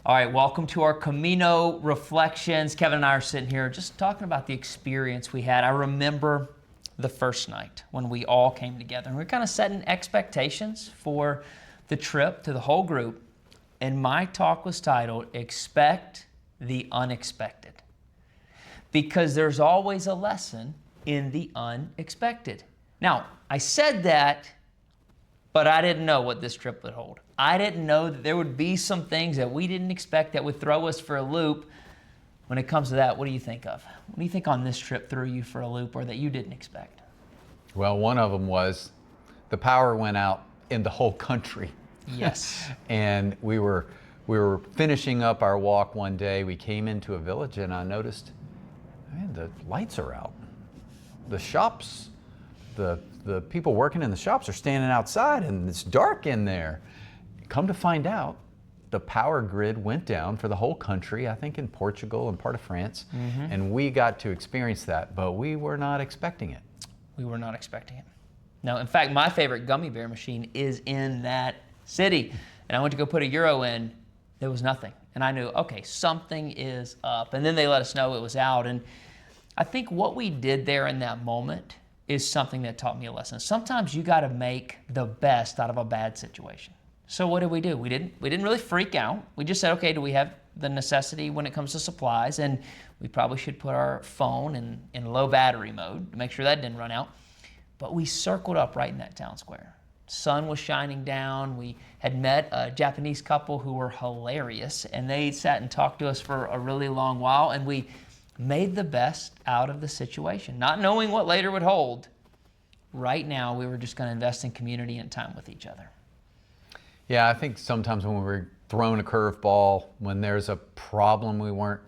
All right, welcome to our Camino Reflections. Kevin and I are sitting here just talking about the experience we had. I remember the first night when we all came together, and we were kind of setting expectations for the trip to the whole group. And my talk was titled, Expect the Unexpected. Because there's always a lesson in the unexpected. Now, I said that, but I didn't know what this trip would hold. I didn't know that there would be some things that we didn't expect that would throw us for a loop. When it comes to that, what do you think of? What do you think on this trip threw you for a loop or that you didn't expect? Well, one of them was the power went out in the whole country. Yes. And we were finishing up our walk one day. We came into a village and I noticed, man, the lights are out. The shops, the people working in the shops are standing outside and it's dark in there. Come to find out, the power grid went down for the whole country, I think in Portugal and part of France, and we got to experience that, but we were not expecting it. We were not expecting it. No, in fact, my favorite gummy bear machine is in that city, and I went to go put a euro in, there was nothing, and I knew, okay, something is up, and then they let us know it was out, and I think what we did there in that moment is something that taught me a lesson. Sometimes you got to make the best out of a bad situation. So what did? We didn't really freak out. We just said, okay, do we have the necessity when it comes to supplies? And we probably should put our phone in low battery mode to make sure that didn't run out. But we circled up right in that town square. Sun was shining down. We had met a Japanese couple who were hilarious, and they sat and talked to us for a really long while, and we made the best out of the situation, not knowing what later would hold. Right now, we were just going to invest in community and time with each other. Yeah, I think sometimes when we're thrown a curveball, when there's a problem we weren't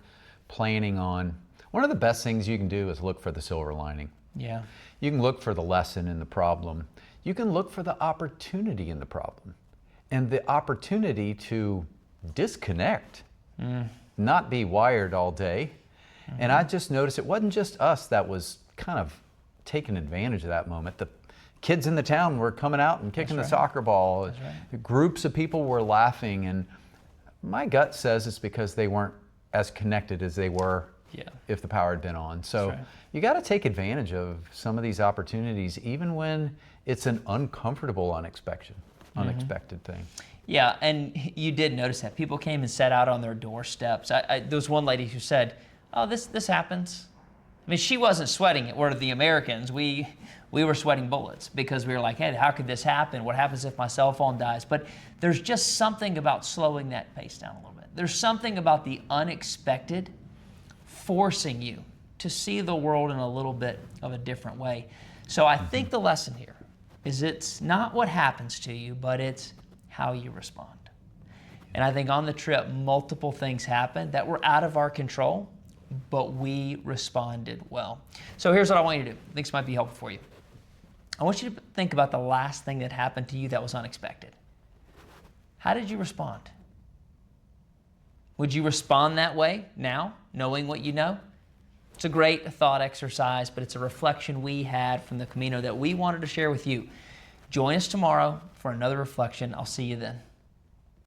planning on, one of the best things you can do is look for the silver lining. Yeah. You can look for the lesson in the problem. You can look for the opportunity in the problem and the opportunity to disconnect, not be wired all day. And I just noticed it wasn't just us that was kind of taking advantage of that moment. The kids in the town were coming out and kicking the soccer ball. That's right. Groups of people were laughing, and my gut says it's because they weren't as connected as they were if the power had been on. So you got to take advantage of some of these opportunities, even when it's an uncomfortable, unexpected thing. Yeah, and you did notice that. People came and sat out on their doorsteps. There was one lady who said, oh, this happens. I mean, she wasn't sweating it. We're the Americans. We were sweating bullets because we were like, hey, how could this happen? What happens if my cell phone dies? But there's just something about slowing that pace down a little bit. There's something about the unexpected forcing you to see the world in a little bit of a different way. So I think the lesson here is it's not what happens to you, but it's how you respond. And I think on the trip, multiple things happened that were out of our control, but we responded well. So here's what I want you to do. I think this might be helpful for you. I want you to think about the last thing that happened to you that was unexpected. How did you respond? Would you respond that way now, knowing what you know? It's a great thought exercise, but it's a reflection we had from the Camino that we wanted to share with you. Join us tomorrow for another reflection. I'll see you then.